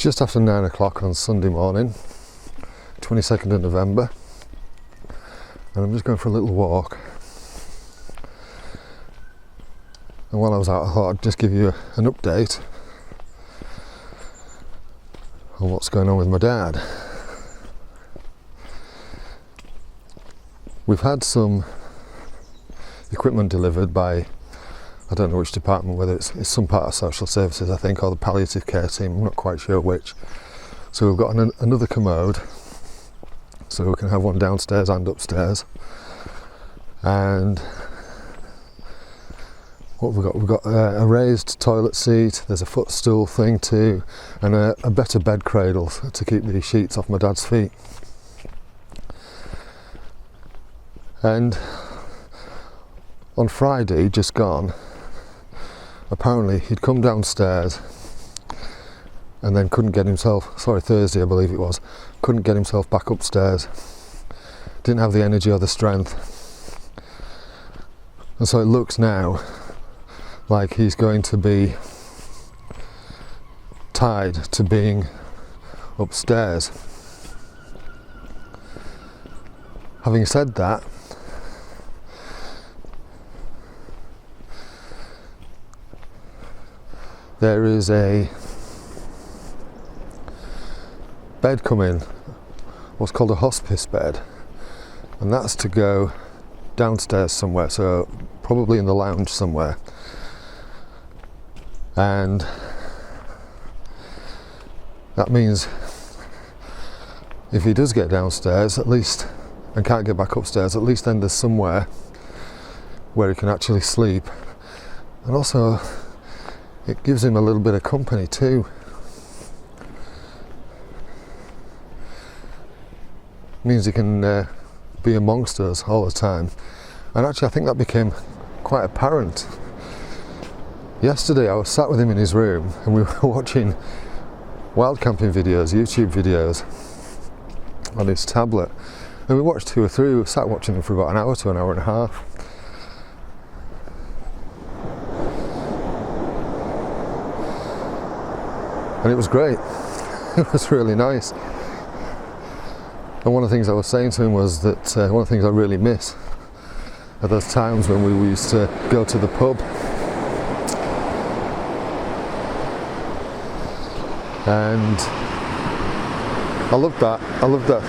just after 9 o'clock on Sunday morning, 22nd of November, and I'm just going for a little walk. And while I was out, I thought I'd just give you an update on what's going on with my dad. We've had some equipment delivered by, I don't know which department, whether it's some part of social services, I think, or the palliative care team, I'm not quite sure which. So we've got another commode, so we can have one downstairs and upstairs. And what have we got? We've got a raised toilet seat, there's a footstool thing too, and a better bed cradle to keep the sheets off my dad's feet. And on Friday, just gone, apparently he'd come downstairs and then couldn't get himself, Thursday I believe it was, couldn't get himself back upstairs. Didn't have the energy or the strength. And so it looks now like he's going to be tied to being upstairs. Having said that, there is a bed coming, what's called a hospice bed, and that's to go downstairs somewhere, so probably in the lounge somewhere. And that means if he does get downstairs, at least, and can't get back upstairs, at least then there's somewhere where he can actually sleep. And also it gives him a little bit of company too. Means he can be amongst us all the time. And actually I think that became quite apparent. Yesterday I was sat with him in his room and we were watching wild camping videos, YouTube videos on his tablet. And we watched 2 or 3, we sat watching them for about an hour to an hour and a half. And it was great. It was really nice. And one of the things I was saying to him was that one of the things I really miss are those times when we used to go to the pub. And I loved that. I loved that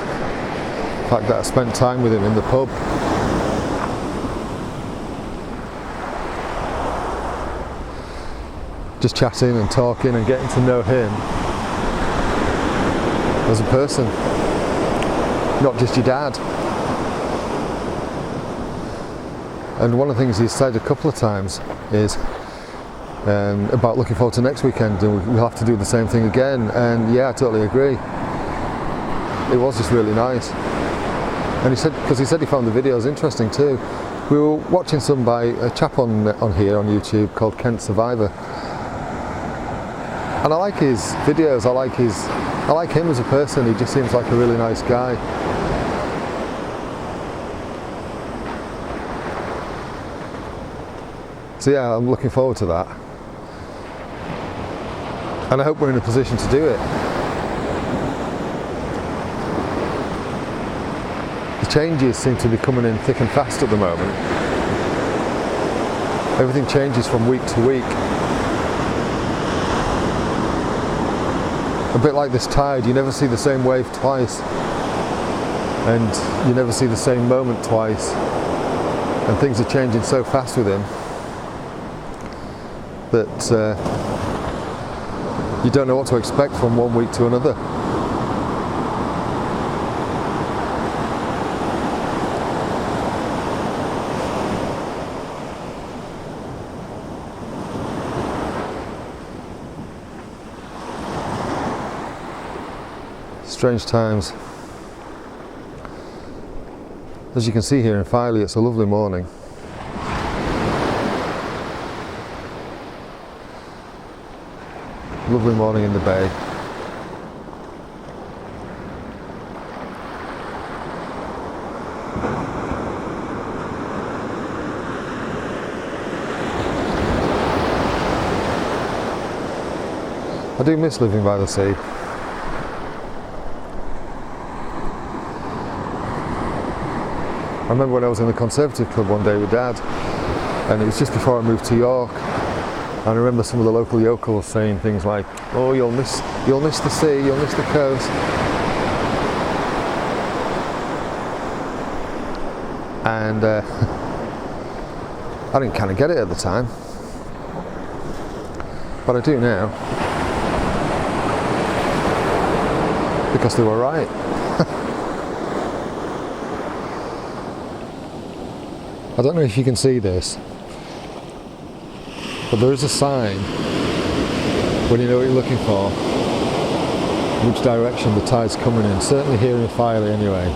fact that I spent time with him in the pub. Just chatting and talking and getting to know him as a person, not just your dad. And one of the things he's said a couple of times is about looking forward to next weekend, and we'll have to do the same thing again. And yeah, I totally agree. It was just really nice. And he said, because he said he found the videos interesting too. We were watching some by a chap on here on YouTube called Kent Survivor. And I like his videos, I like him as a person, he just seems like a really nice guy. So yeah, I'm looking forward to that. And I hope we're in a position to do it. The changes seem to be coming in thick and fast at the moment. Everything changes from week to week. A bit like this tide, you never see the same wave twice, and you never see the same moment twice, and things are changing so fast with him that you don't know what to expect from one week to another. Strange times. As you can see here in Filey, it's a lovely morning. Lovely morning in the bay. I do miss living by the sea. I remember when I was in the Conservative Club one day with Dad, and it was just before I moved to York, and I remember some of the local yokels saying things like, oh, you'll miss the sea, you'll miss the coast. And I didn't kind of get it at the time, but I do now, because they were right. I don't know if you can see this, but there is a sign when you know what you're looking for, which direction the tide's coming in, certainly here in Filey anyway.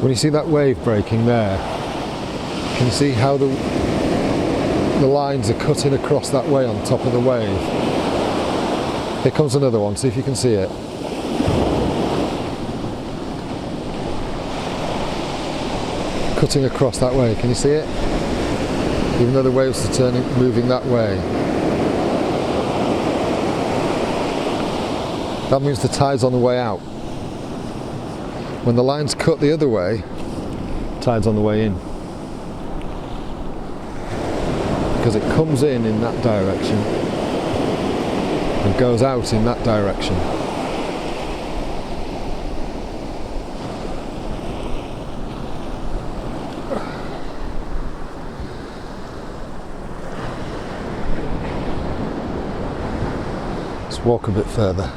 When you see that wave breaking there, can you see how the lines are cutting across that way on top of the wave? Here comes another one, see if you can see it. Cutting across that way, can you see it? Even though the waves are moving that way. That means the tide's on the way out. When the line's cut the other way, tide's on the way in. Because it comes in that direction and goes out in that direction. Let's walk a bit further.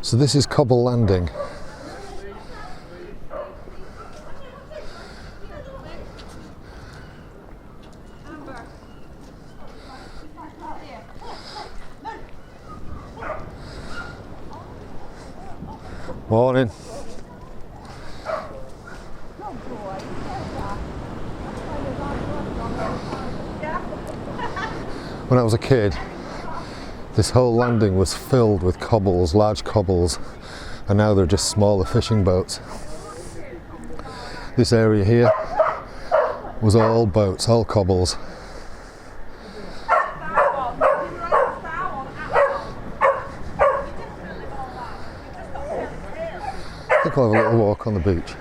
So this is Cobble Landing. Morning. When I was a kid, this whole landing was filled with cobbles, large cobbles, and now they're just smaller fishing boats. This area here was all boats, all cobbles. I think I'll have a little walk on the beach.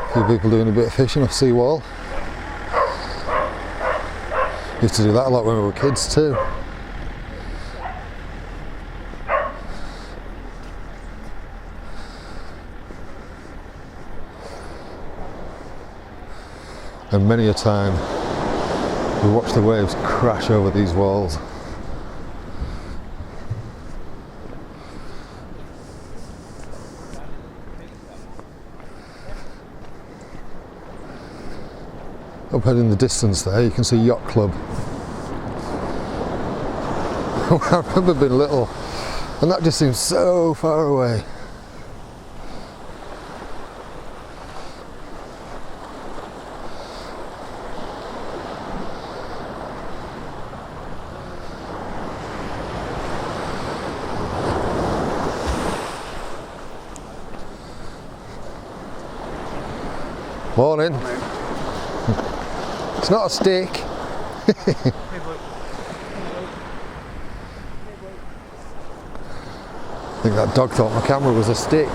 A few people doing a bit of fishing off seawall. Used to do that a lot when we were kids too. And many a time we watch the waves crash over these walls. Up ahead in the distance there you can see Yacht Club. I remember being little and that just seems so far away. Morning. It's not a stick. I think that dog thought my camera was a stick.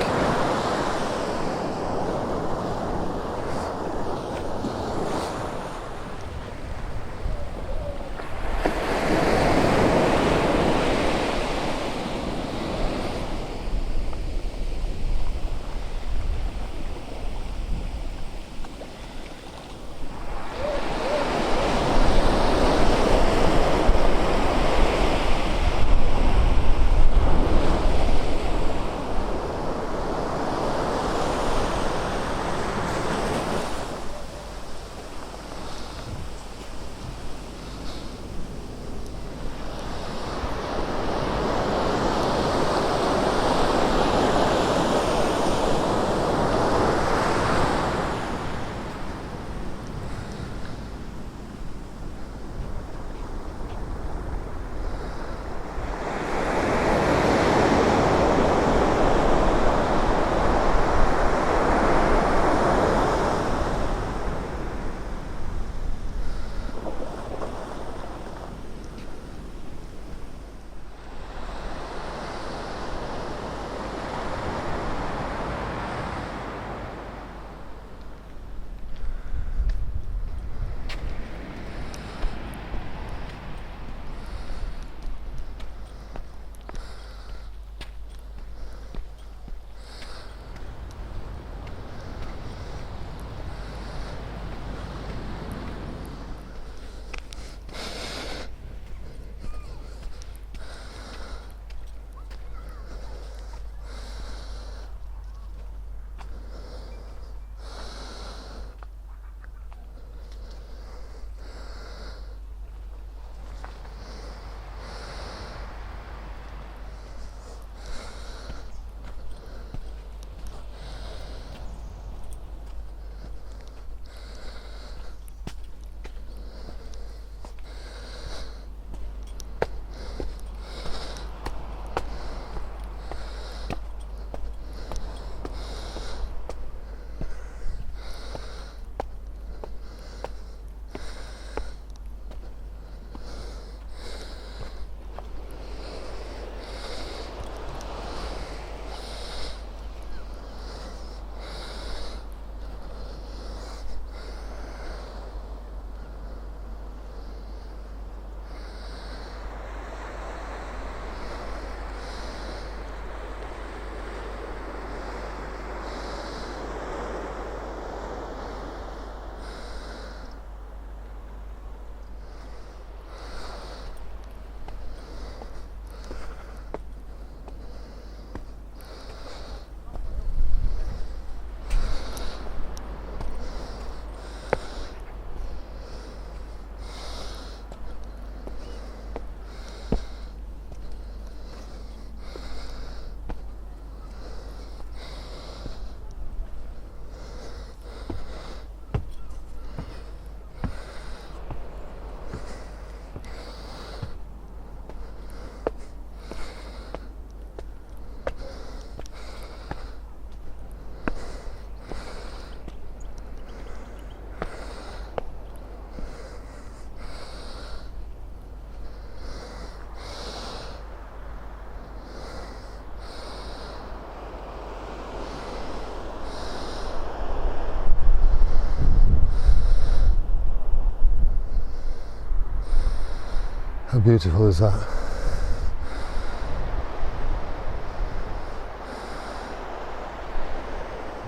beautiful is that?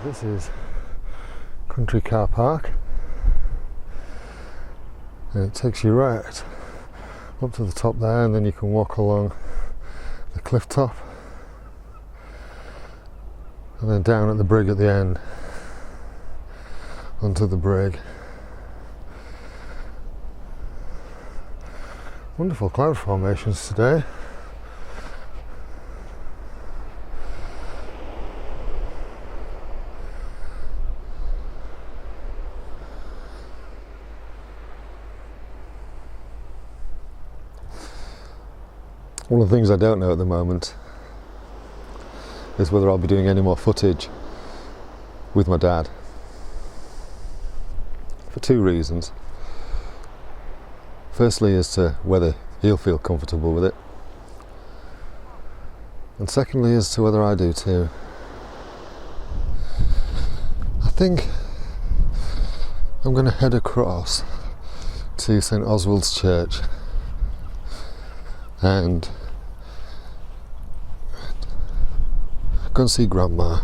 This is Country Car Park, and it takes you right up to the top there, and then you can walk along the cliff top and then down at the brig at the end onto the brig. Wonderful cloud formations today. One of the things I don't know at the moment is whether I'll be doing any more footage with my dad, for two reasons. Firstly, as to whether he'll feel comfortable with it, and secondly, as to whether I do too. I think I'm going to head across to St Oswald's Church and go and see Grandma.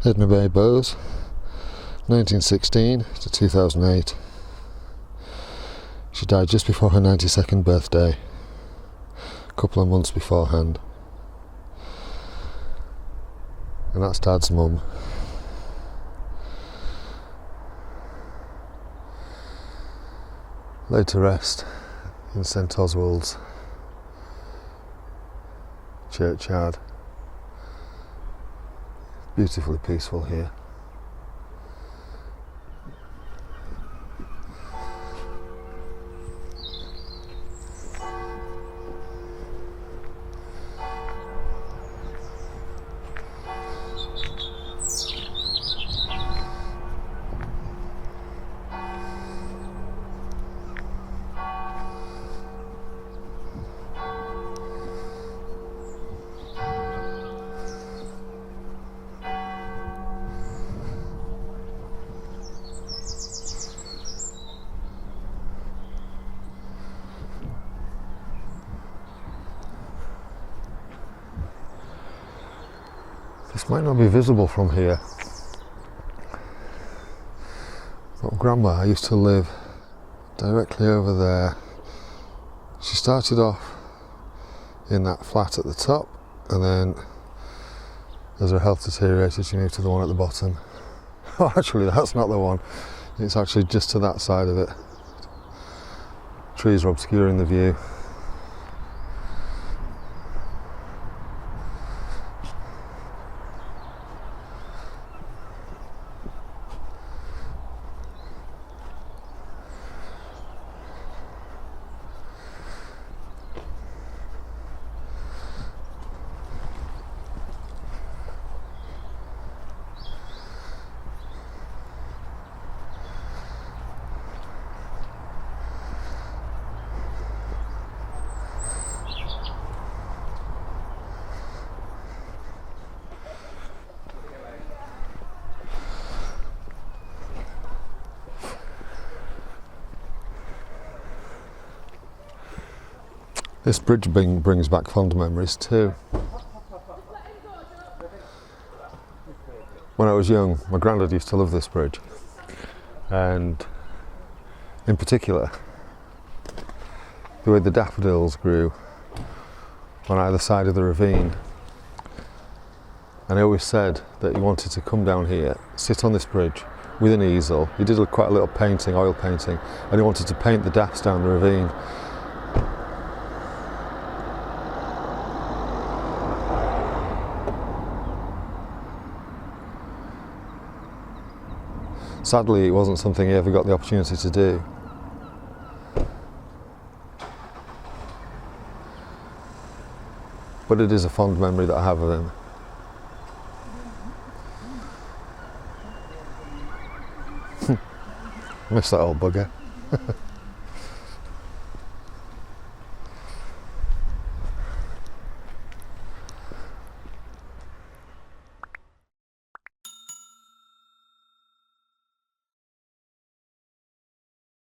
Edna Bay Bowes, 1916 to 2008. She died just before her 92nd birthday, a couple of months beforehand. And that's Dad's mum. Laid to rest in St Oswald's churchyard. Beautifully peaceful here. This might not be visible from here, but Grandma used to live directly over there. She started off in that flat at the top, and then as her health deteriorated she moved to the one at the bottom. Oh, actually that's not the one, it's actually just to that side of it. Trees are obscuring the view. This bridge brings back fond memories too. When I was young, my granddad used to love this bridge, and in particular the way the daffodils grew on either side of the ravine. And he always said that he wanted to come down here, sit on this bridge with an easel. He did quite a little painting, oil painting, and he wanted to paint the daffs down the ravine. Sadly, it wasn't something he ever got the opportunity to do. But it is a fond memory that I have of him. Miss that old bugger.